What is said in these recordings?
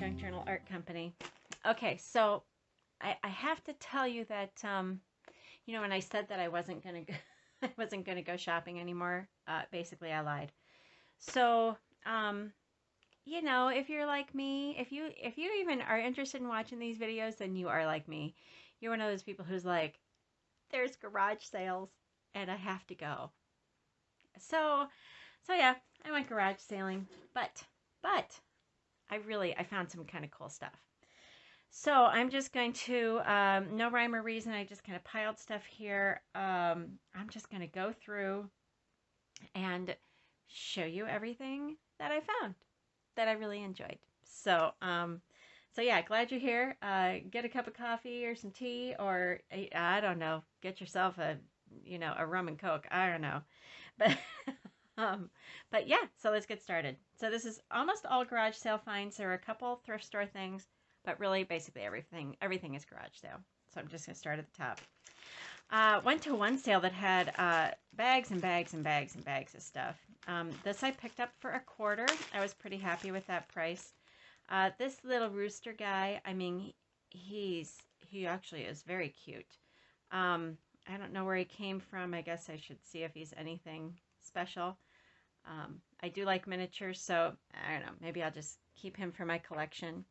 Junk Journal Art Company. Okay, so I have to tell you that you know, when I said that I wasn't gonna go, I wasn't gonna go shopping anymore, basically I lied. So you know, if you're like me, if you even are interested in watching these videos, then you are like me. You're one of those people who's like, there's garage sales and I have to go. So yeah, I went garage sailing, but I found some kind of cool stuff. So I'm just going to, no rhyme or reason, I just kind of piled stuff here. I'm just going to go through and show you everything that I found that I really enjoyed. So yeah, glad you're here. Get a cup of coffee or some tea, or I don't know, get yourself a, you know, a rum and coke. I don't know, but um, but yeah. So let's get started. So this is almost all garage sale finds. There are a couple thrift store things, but really, basically everything is garage sale. So I'm just gonna start at the top. Went to one sale that had bags and bags and bags and bags of stuff. This I picked up for $1. I was pretty happy with that price. This little rooster guy, I mean, he actually is very cute. I don't know where he came from. I guess I should see if he's anything special. I do like miniatures, so I don't know. Maybe I'll just keep him for my collection.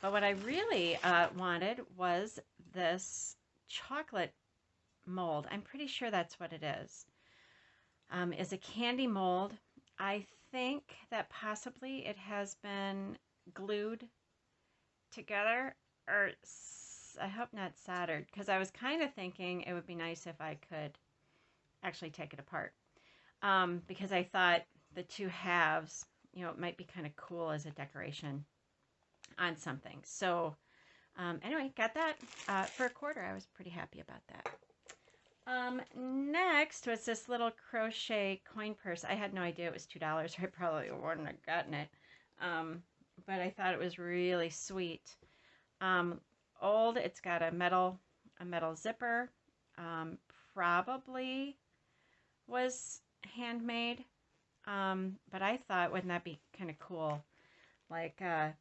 But what I really wanted was this chocolate mold. I'm pretty sure that's what it is. Is a candy mold. I think that possibly it has been glued together, or I hope not soldered, because I was kind of thinking it would be nice if I could actually take it apart, because I thought the two halves, you know, it might be kind of cool as a decoration on something. So anyway, got that for $1. I was pretty happy about that. Next was this little crochet coin purse. I had no idea it was $2, or I probably wouldn't have gotten it. But I thought it was really sweet. Old, it's got a metal zipper. Probably was handmade. But I thought, wouldn't that be kind of cool? Like, I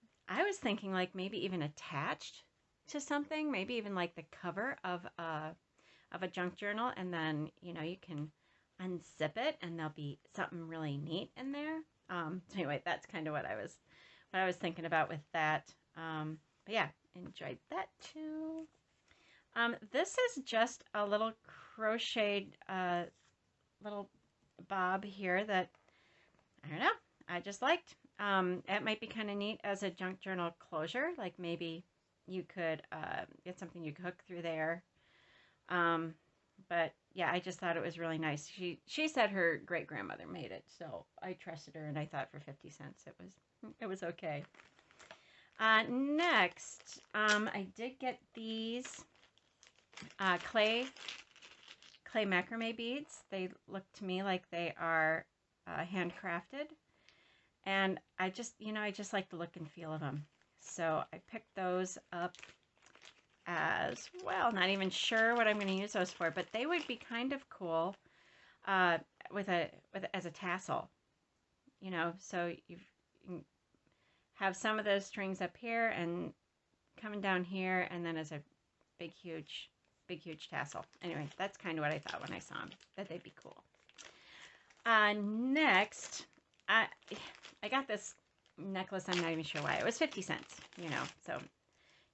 was thinking like maybe even attached to something, maybe even like the cover of a junk journal, and then, you know, you can unzip it and there'll be something really neat in there. So anyway, that's kind of what I was thinking about with that. But yeah, enjoyed that too. This is just a little crocheted little bob here that, I don't know, I just liked. It might be kind of neat as a junk journal closure. Like maybe you could get something you could hook through there. But yeah, I just thought it was really nice. She said her great grandmother made it, so I trusted her, and I thought for 50 cents it was okay. Next, I did get these clay macrame beads. They look to me like they are handcrafted, and I just like the look and feel of them. So I picked those up as well. Not even sure what I'm going to use those for, but they would be kind of cool as a tassel, you know. So you have some of those strings up here and coming down here, and then as a big huge tassel. Anyway, that's kind of what I thought when I saw them, that they'd be cool. Next, I got this necklace. I'm not even sure why. It was 50 cents, you know, so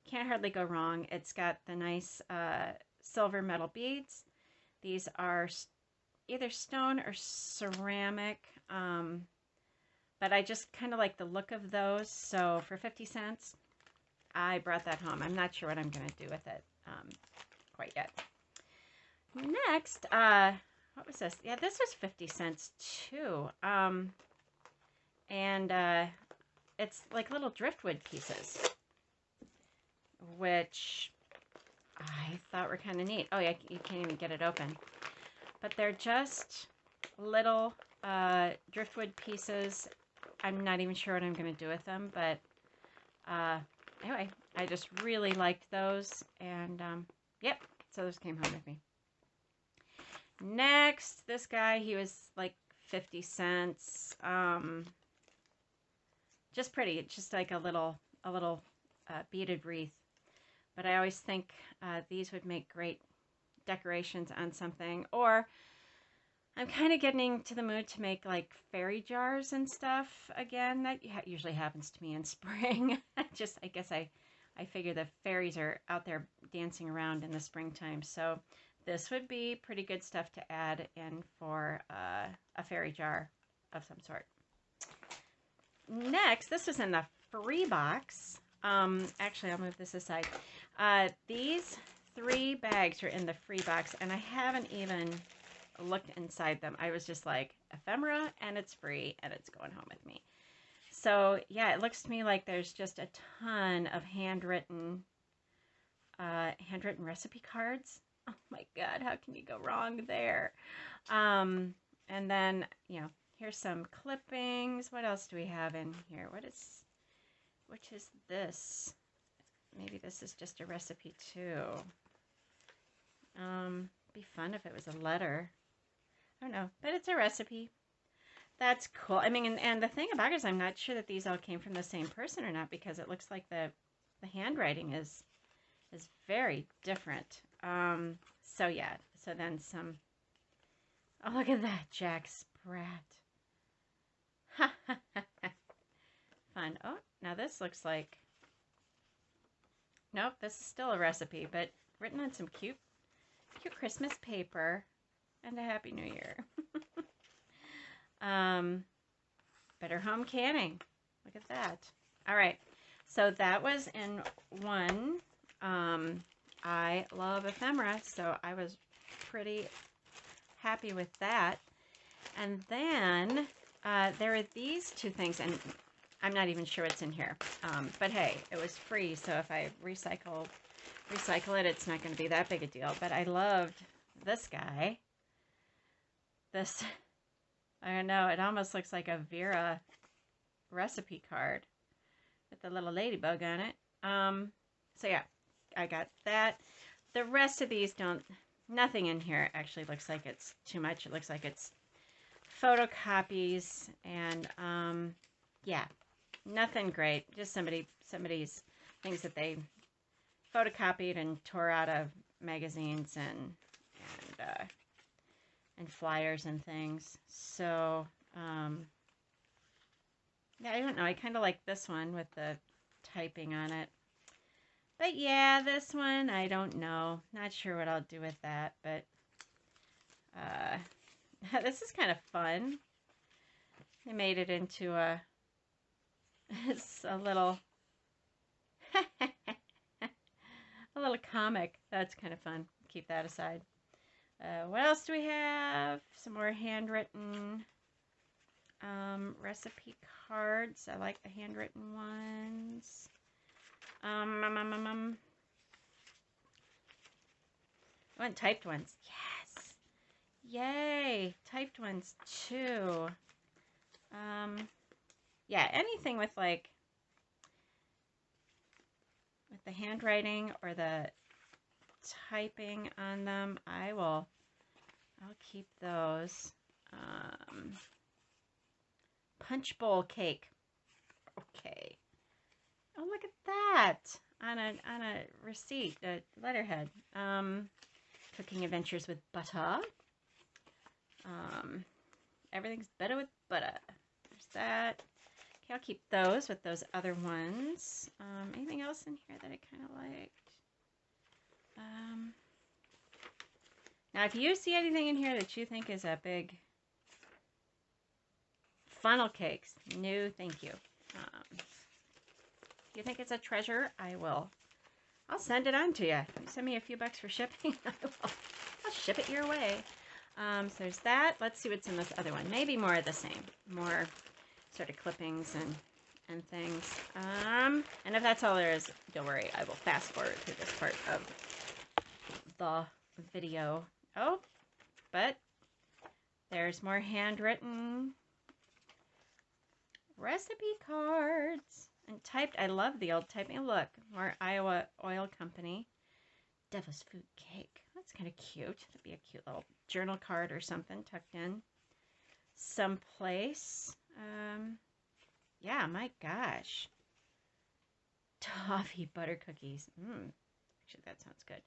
can't hardly go wrong. It's got the nice silver metal beads. These are either stone or ceramic, but I just kind of like the look of those. So for 50 cents, I brought that home. I'm not sure what I'm going to do with it quite yet. Next, what was this? Yeah, this was 50 cents too. And it's like little driftwood pieces, which I thought were kind of neat. Oh yeah, you can't even get it open. But they're just little driftwood pieces. I'm not even sure what I'm going to do with them, but anyway, I just really liked those, and yep, so those came home with me. Next, this guy, he was like 50 cents. Just pretty. It's just like a little a little beaded wreath. But I always think these would make great decorations on something. Or I'm kind of getting to the mood to make like fairy jars and stuff again. That usually happens to me in spring. I guess I figure the fairies are out there dancing around in the springtime. So this would be pretty good stuff to add in for a fairy jar of some sort. Next, this was in the free box. Actually, I'll move this aside. These 3 bags are in the free box, and I haven't even looked inside them. I was just like, ephemera, and it's free, and it's going home with me. So yeah, it looks to me like there's just a ton of handwritten recipe cards. Oh my God, how can you go wrong there? And then, you know, here's some clippings. What else do we have in here? Which is this? Maybe this is just a recipe too. Be fun if it was a letter. I don't know, but it's a recipe. That's cool. I mean, and the thing about it is I'm not sure that these all came from the same person or not, because it looks like the handwriting is very different. So yeah, so then some, oh, look at that, Jack Sprat. Fun. Oh, now this looks like, nope, this is still a recipe, but written on some cute Christmas paper, and a Happy New Year. Better home canning. Look at that. All right, so that was in one. I love ephemera, so I was pretty happy with that. And then there are these 2 things, and I'm not even sure what's in here. But hey, it was free, so if I recycle it, it's not going to be that big a deal. But I loved this guy. This, I don't know, it almost looks like a Vera recipe card with the little ladybug on it. So yeah, I got that. The rest of these nothing in here actually looks like it's too much. It looks like it's photocopies, and yeah, nothing great. Just somebody's things that they photocopied and tore out of magazines and flyers and things. So yeah, I don't know. I kind of like this one with the typing on it. But yeah, this one, I don't know. Not sure what I'll do with that, but this is kind of fun. They made it into it's a little a little comic. That's kind of fun. Keep that aside. What else do we have? Some more handwritten recipe cards. I like the handwritten ones. I want typed ones. Yes. Yay. Typed ones too. Yeah, anything with like with the handwriting or the typing on them, I'll keep those. Punch bowl cake. Okay. Oh, look at that on a receipt, a letterhead. Cooking adventures with butter. Everything's better with butter. There's that. Okay, I'll keep those with those other ones. Anything else in here that I kind of liked? Now, if you see anything in here that you think is a big funnel cakes, no, thank you. If you think it's a treasure, I'll send it on to you. If you send me a few bucks for shipping, I'll ship it your way. So there's that. Let's see what's in this other one. Maybe more of the same. More sort of clippings and things. And if that's all there is, don't worry. I will fast forward through this part of the video. Oh, but there's more handwritten recipe cards. And typed, I love the old typing. Look, more Iowa Oil Company. Devil's Food Cake. That's kind of cute. That'd be a cute little journal card or something tucked in someplace. Yeah, my gosh. toffee butter cookies. Actually, that sounds good.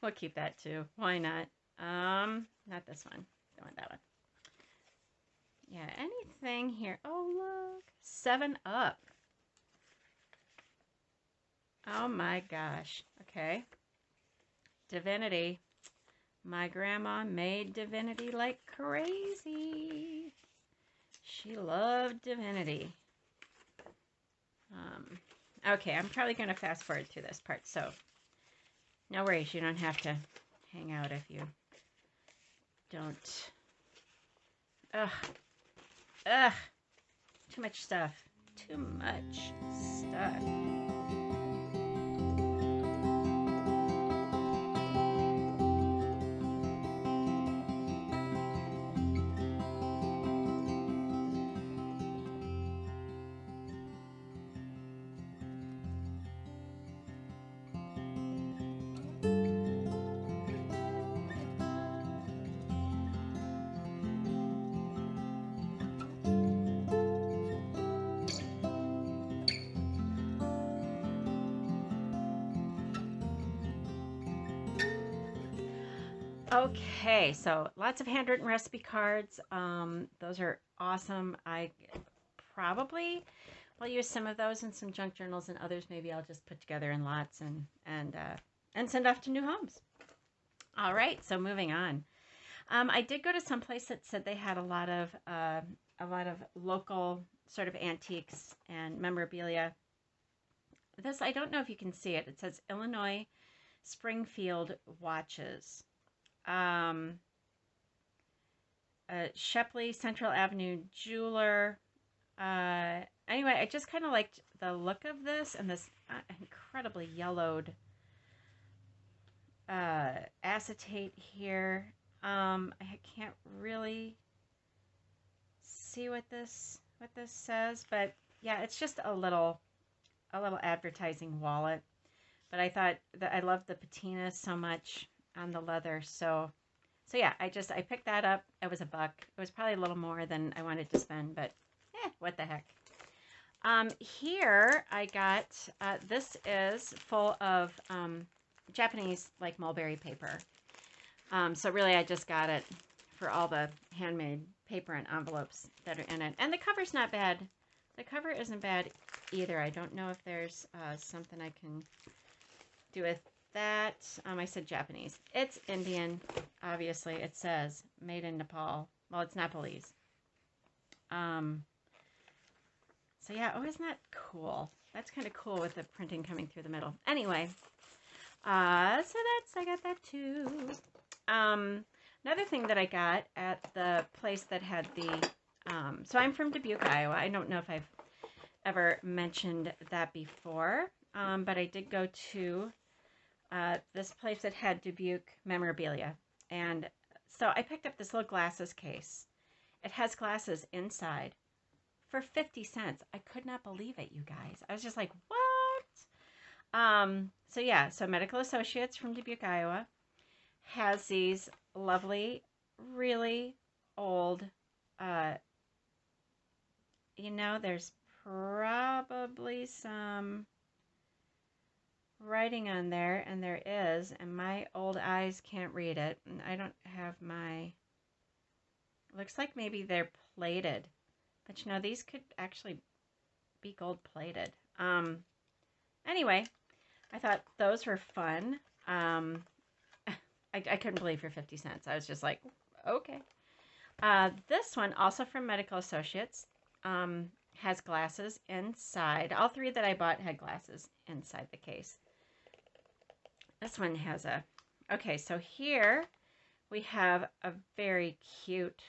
We'll keep that too. Why not? Not this one. Don't want that one. Yeah, anything here. Oh, look. 7-Up. Oh my gosh. Okay. Divinity. My grandma made Divinity like crazy. She loved Divinity. Okay, I'm probably going to fast forward through this part, so no worries. You don't have to hang out if you don't. Ugh. Ugh. Too much stuff. Too much stuff. Okay, so lots of handwritten recipe cards. Those are awesome. I probably will use some of those in some junk journals, and others maybe I'll just put together in lots and send off to new homes. All right, so moving on. I did go to some place that said they had a lot of local sort of antiques and memorabilia. This, I don't know if you can see it. It says Illinois Springfield Watches. Shepley Central Avenue Jeweler. Anyway, I just kind of liked the look of this and this incredibly yellowed acetate here. I can't really see what this says, but yeah, it's just a little advertising wallet. But I thought that I loved the patina so much on the leather, so yeah, I picked that up. It was $1. It was probably a little more than I wanted to spend, but what the heck. Here I got this is full of Japanese like mulberry paper. So really I just got it for all the handmade paper and envelopes that are in it. And the cover's not bad. The cover isn't bad either. I don't know if there's something I can do with that. I said Japanese. It's Indian, obviously. It says made in Nepal. Well, it's Nepalese. So yeah, oh, isn't that cool? That's kind of cool with the printing coming through the middle. Anyway, so I got that too. Another thing that I got at the place that had the, so I'm from Dubuque, Iowa. I don't know if I've ever mentioned that before, but I did go to this place that had Dubuque memorabilia. And so I picked up this little glasses case. It has glasses inside for 50 cents. I could not believe it, you guys. I was just like, what? So yeah, so Medical Associates from Dubuque, Iowa has these lovely, really old, there's probably some writing on there, and there is, and my old eyes can't read it, and I don't have my, looks like maybe they're plated, but these could actually be gold plated. Anyway, I thought those were fun. I couldn't believe for 50 cents. I was just like, okay. This one, also from Medical Associates, has glasses inside. All three that I bought had glasses inside the case. This one has a, okay, so here we have a very cute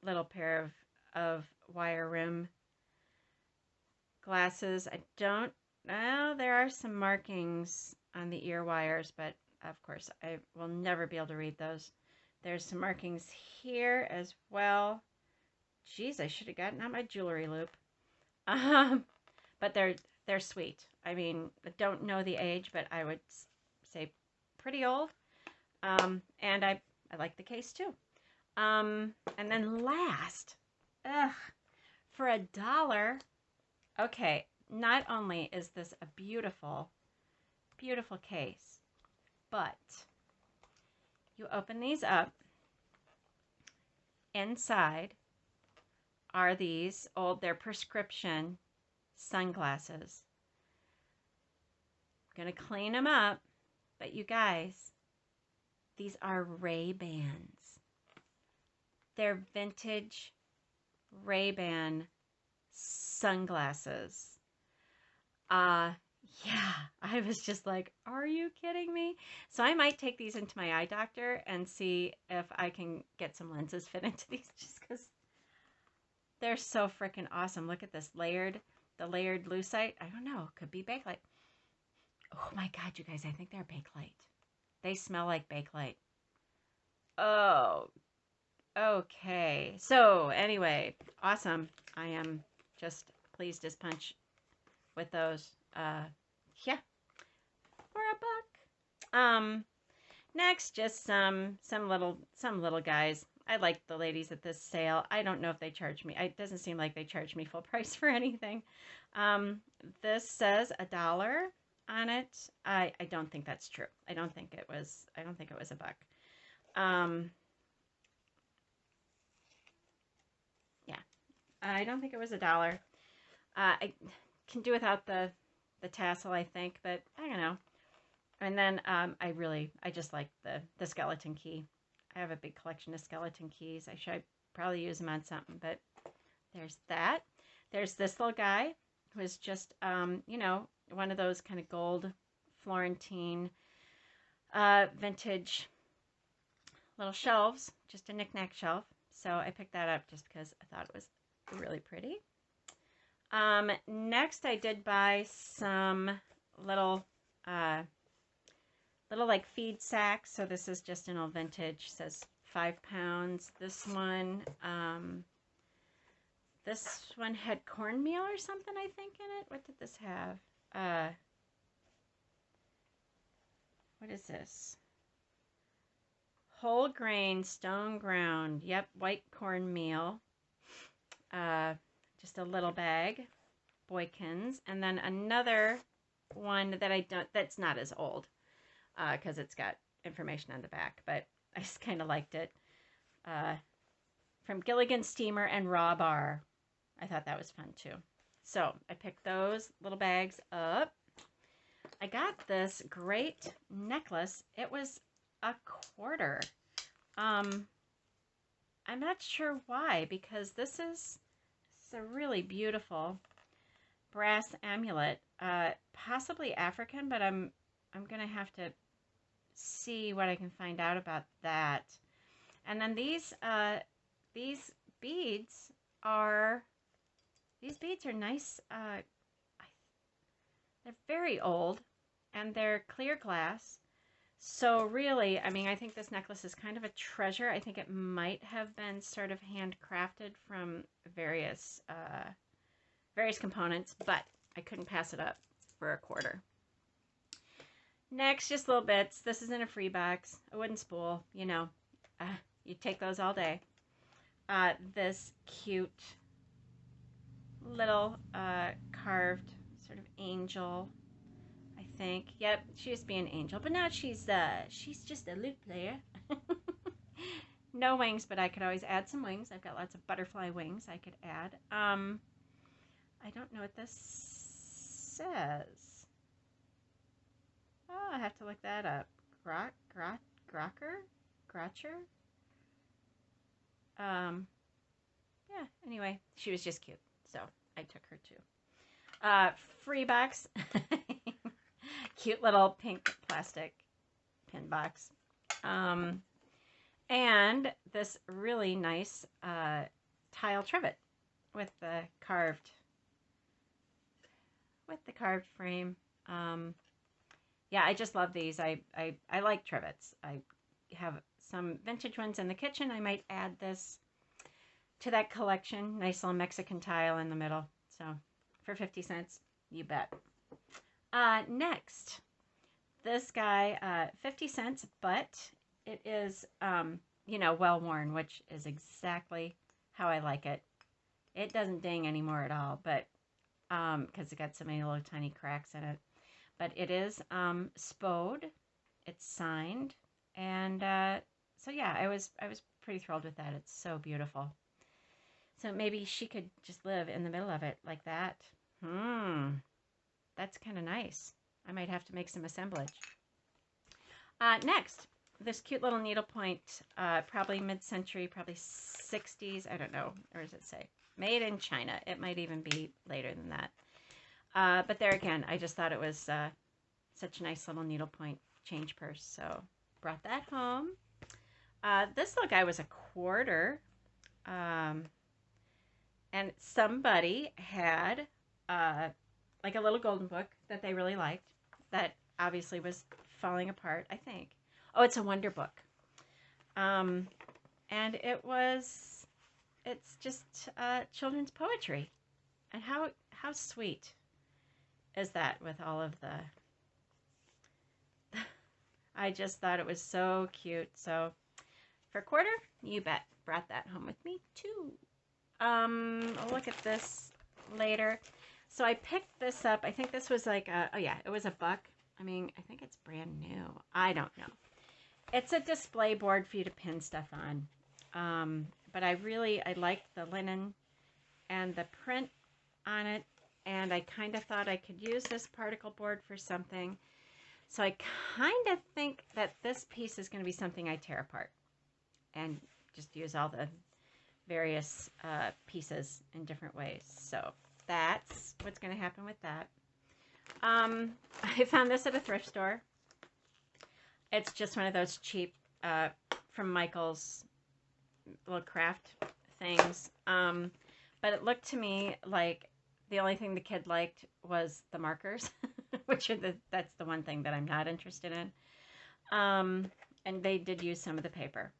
little pair of wire rim glasses. I don't know, there are some markings on the ear wires, but of course I will never be able to read those. There's some markings here as well. Geez, I should have gotten out my jewelry loop. But they're sweet. I mean, I don't know the age, but I would say pretty old. And I like the case too. And then last, for $1, Okay, not only is this a beautiful, beautiful case, but you open these up. Inside are these they're prescription sunglasses. I'm going to clean them up, but you guys, these are Ray-Bans. They're vintage Ray-Ban sunglasses. Yeah, I was just like, are you kidding me? So I might take these into my eye doctor and see if I can get some lenses fit into these, just because they're so freaking awesome. Look at this the layered lucite. I don't know, could be Bakelite. Oh my God, you guys, I think they're Bakelite. They smell like Bakelite. Oh, okay. So anyway, awesome. I am just pleased as punch with those. Yeah, for a buck. Next, just some little guys. I like the ladies at this sale. I don't know if they charge me. It doesn't seem like they charge me full price for anything. This says $1 on it. I don't think that's true. I don't think it was a buck. Yeah, I don't think it was $1. I can do without the tassel, I think, but I don't know. And then I just like the skeleton key. I have a big collection of skeleton keys. I should probably use them on something, but there's that. There's this little guy who is just, you know, one of those kind of gold Florentine vintage little shelves, just a knick-knack shelf. So I picked that up just because I thought it was really pretty. Next I did buy some little like feed sacks. So this is just an old vintage, says 5 pounds. This one had cornmeal or something, I think, in it. What did this have? What is this? Whole grain, stone ground. Yep, white cornmeal. Just a little bag. Boykins. And then another one that's not as old, because it's got information on the back, but I just kind of liked it. From Gilligan Steamer and Raw Bar. I thought that was fun too. So I picked those little bags up. I got this great necklace. It was $1. I'm not sure why, because this is a really beautiful brass amulet, possibly African, but I'm gonna have to see what I can find out about that. And then these beads are nice. They're very old, and they're clear glass. So really, I mean, I think this necklace is kind of a treasure. I think it might have been sort of handcrafted from various components, but I couldn't pass it up for $1. Next, just little bits. This is in a free box, a wooden spool. You know, you take those all day. This cute little carved sort of angel, I think. Yep, she used to be an angel, but now she's just a lute player. No wings, but I could always add some wings. I've got lots of butterfly wings I could add. I don't know what this says. Oh, I have to look that up. Grotcher? Yeah, anyway, she was just cute, so I took her too. Free box. Cute little pink plastic pin box. And this really nice tile trivet with the carved frame. Yeah, I just love these. I like trivets. I have some vintage ones in the kitchen. I might add this to that collection. Nice little Mexican tile in the middle. So for 50 cents, you bet. Next, this guy, 50 cents, but it is, you know, well worn, which is exactly how I like it. It doesn't ding anymore at all, but because it got so many little tiny cracks in it. But it is spode. It's signed, and so yeah, I was pretty thrilled with that. It's so beautiful. So maybe she could just live in the middle of it like that. That's kind of nice. I might have to make some assemblage. Next, this cute little needlepoint, probably mid-century, probably 60s. I don't know. Or does it say? Made in China. It might even be later than that. But there again, I just thought it was such a nice little needlepoint change purse. So brought that home. This little guy was a quarter. And somebody had like a little golden book that they really liked that obviously was falling apart, I think. Oh, it's a wonder book. And it's just children's poetry. And how sweet is that with all of the... I just thought it was so cute. So for a quarter, you bet. Brought that home with me too. I'll look at this later. So I picked this up. I think this was like oh yeah, it was $1. I mean, I think it's brand new. I don't know. It's a display board for you to pin stuff on. But I liked the linen and the print on it. And I kind of thought I could use this particle board for something. So I kind of think that this piece is going to be something I tear apart and just use all the various pieces in different ways. So that's what's going to happen with that. I found this at a thrift store. It's just one of those cheap from Michael's little craft things. But it looked to me like the only thing the kid liked was the markers, which are that's the one thing that I'm not interested in. And they did use some of the paper.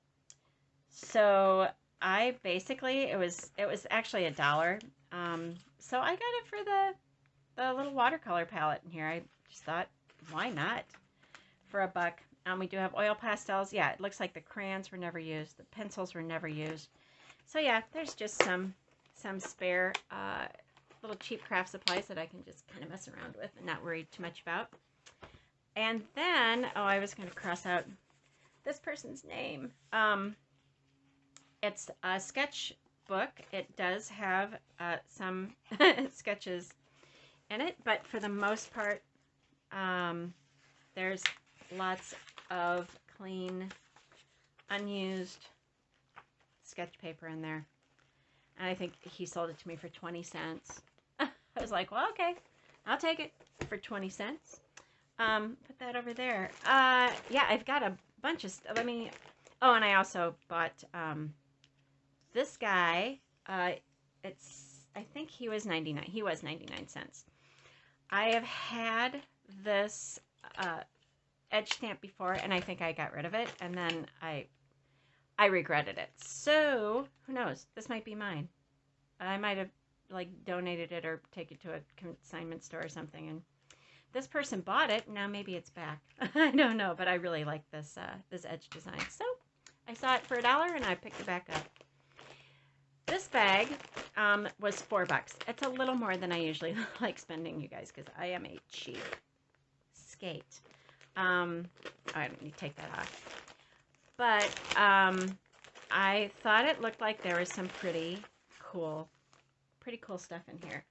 So I basically, it was actually $1. So I got it for the little watercolor palette in here. I just thought, why not? For $1. We do have oil pastels. Yeah, it looks like the crayons were never used. The pencils were never used. So yeah, there's just some spare little cheap craft supplies that I can just kind of mess around with and not worry too much about. And then, oh, I was going to cross out this person's name. It's a sketchbook. It does have some sketches in it, but for the most part, there's lots of clean, unused sketch paper in there. And I think he sold it to me for 20 cents. I was like, well, okay, I'll take it for 20 cents. Put that over there. Yeah, I've got a bunch of stuff. Oh, and I also bought this guy. I think he was 99. He was 99 cents. I have had this edge stamp before, and I think I got rid of it, and then I regretted it. So who knows? This might be mine. I might have like donated it or take it to a consignment store or something, and this person bought it. Now maybe it's back. I don't know, but I really like this this edge design. So I saw it for $1, and I picked it back up. This bag was $4. It's a little more than I usually like spending, you guys, because I am a cheap skate. I don't need to take that off. But I thought it looked like there was some pretty cool stuff in here.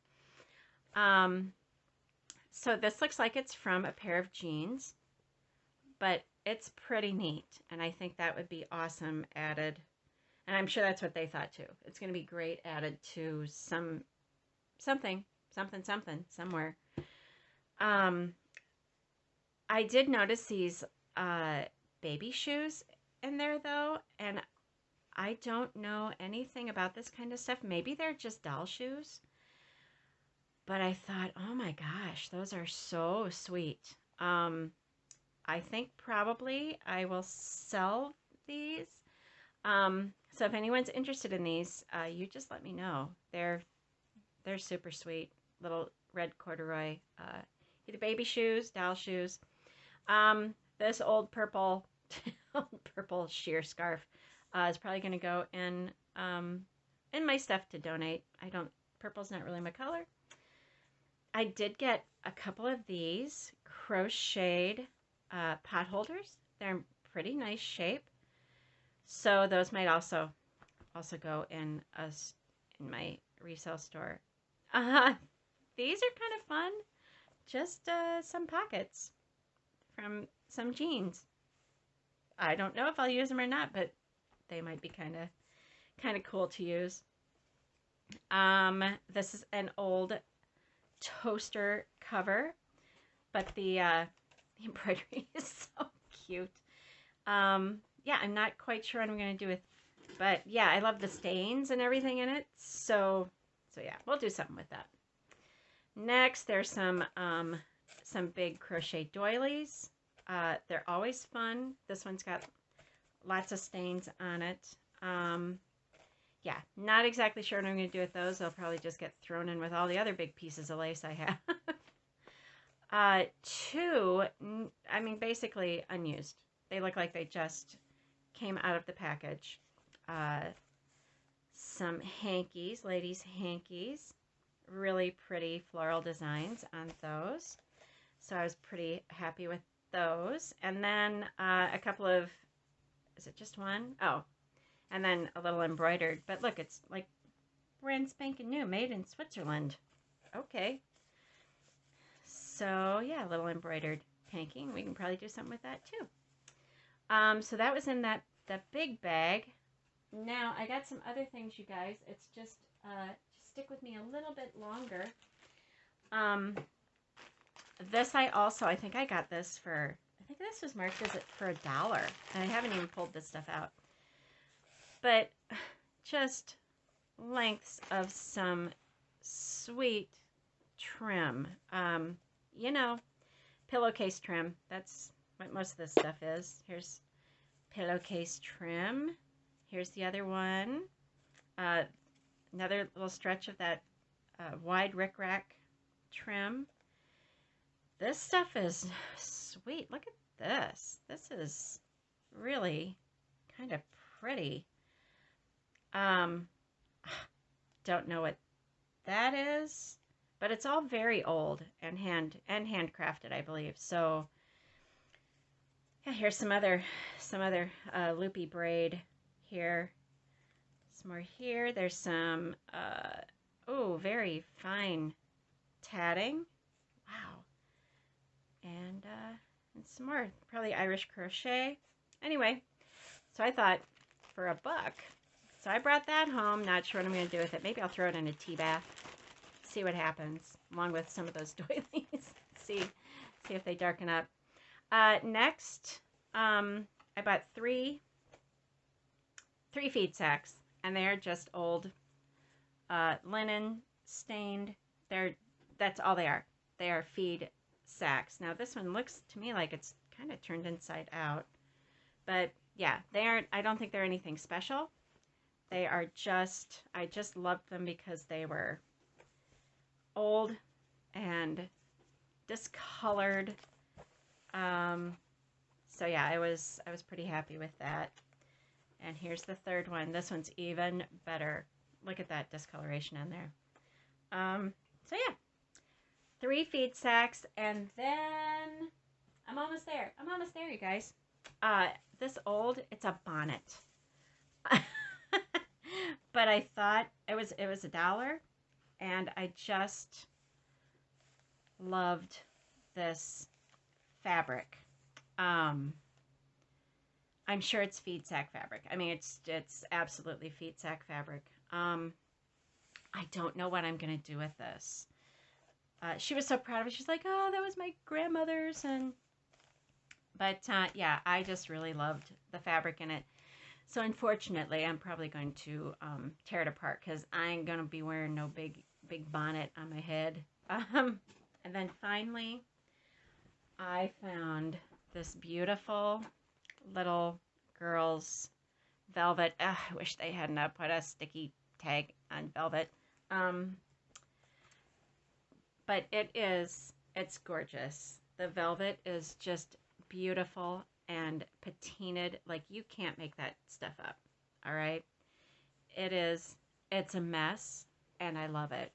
So this looks like it's from a pair of jeans, but it's pretty neat, and I think that would be awesome added. And I'm sure that's what they thought too. It's going to be great added to something somewhere. I did notice these baby shoes in there though, and I don't know anything about this kind of stuff. Maybe they're just doll shoes. But I thought, oh my gosh, those are so sweet. I think probably I will sell these. So if anyone's interested in these, you just let me know. They're super sweet. Little red corduroy, either baby shoes, doll shoes. This old purple sheer scarf is probably going to go in my stuff to donate. Purple's not really my color. I did get a couple of these crocheted pot holders. They're in pretty nice shape. So those might also go in my resale store. These are kind of fun. Just some pockets from some jeans. I don't know if I'll use them or not, but they might be kind of cool to use. This is an old toaster cover, but the embroidery is so cute. Yeah, I'm not quite sure what I'm going to do with, but yeah, I love the stains and everything in it. So yeah, we'll do something with that. Next, there's some big crochet doilies. They're always fun. This one's got lots of stains on it. Yeah, not exactly sure what I'm going to do with those. They'll probably just get thrown in with all the other big pieces of lace I have. Two, I mean, basically unused. They look like they just came out of the package. Some hankies, ladies' hankies. Really pretty floral designs on those. So I was pretty happy with those. And then a couple of, is it just one? Oh, and then a little embroidered. But look, it's like brand spanking new, made in Switzerland. Okay. So yeah, a little embroidered hanky. We can probably do something with that too. So that was in that big bag. Now I got some other things, you guys. It's just stick with me a little bit longer. This I think I got this for, I think this was marked as it for $1, and I haven't even pulled this stuff out. But just lengths of some sweet trim. You know, pillowcase trim. That's what most of this stuff is. Here's pillowcase trim. Here's the other one. Another little stretch of that wide rickrack trim. This stuff is sweet. Look at this. This is really kind of pretty. Don't know what that is, but it's all very old and handcrafted, I believe. So yeah, here's some other loopy braid here. Some more here. There's some very fine tatting. Wow. And some more, probably Irish crochet. Anyway, so I thought for $1. So I brought that home. Not sure what I'm going to do with it. Maybe I'll throw it in a tea bath. See what happens, along with some of those doilies. see if they darken up. Next, I bought three feed sacks, and they are just old linen stained. That's all they are. They are feed sacks. Now this one looks to me like it's kind of turned inside out, but yeah, they aren't. I don't think they're anything special. They are just, I just loved them because they were old and discolored. So yeah, I was pretty happy with that. And here's the third one. This one's even better. Look at that discoloration on there. So yeah, 3 feed sacks, and then I'm almost there. I'm almost there, you guys. This old, it's a bonnet. But I thought it was $1, and I just loved this fabric. I'm sure it's feed sack fabric. I mean, it's absolutely feed sack fabric. I don't know what I'm gonna do with this. She was so proud of it. She's like, "Oh, that was my grandmother's," but yeah, I just really loved the fabric in it. So unfortunately, I'm probably going to tear it apart because I ain't gonna be wearing no big bonnet on my head. And then finally, I found this beautiful little girl's velvet. I wish they hadn't put a sticky tag on velvet. But it's gorgeous. The velvet is just beautiful and patinaed. Like, you can't make that stuff up. All right. It's a mess, and I love it.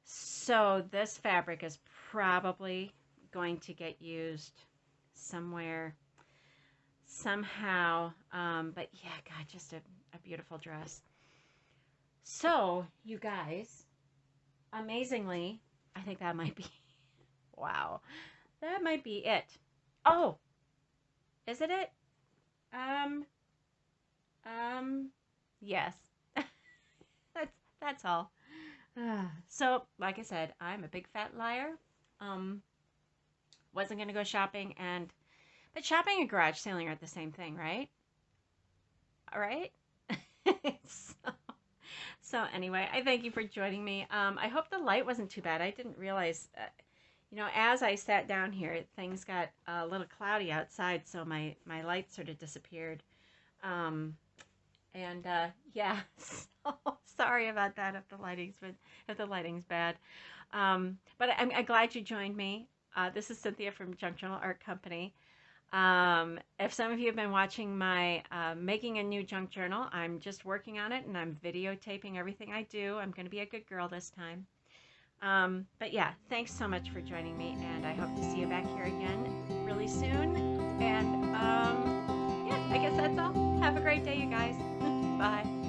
So this fabric is probably going to get used somewhere, somehow. But yeah, God, just a beautiful dress. So you guys, amazingly, I think that might be, wow, that might be it. Oh, is it it? Um, yes. That's all. So, like I said, I'm a big fat liar. Um, wasn't gonna go shopping, but shopping and garage sailing are the same thing, right? All right. so, so anyway, I thank you for joining me. I hope the light wasn't too bad. I didn't realize, as I sat down here, things got a little cloudy outside, so my light sort of disappeared. Yeah, so sorry about that if the lighting's bad. But I'm glad you joined me. This is Cynthia from Junk Journal Art Company. If some of you have been watching my making a new junk journal, I'm just working on it and I'm videotaping everything I do. I'm going to be a good girl this time. But yeah, thanks so much for joining me, and I hope to see you back here again really soon. And yeah, I guess that's all. Have a great day, you guys. Bye.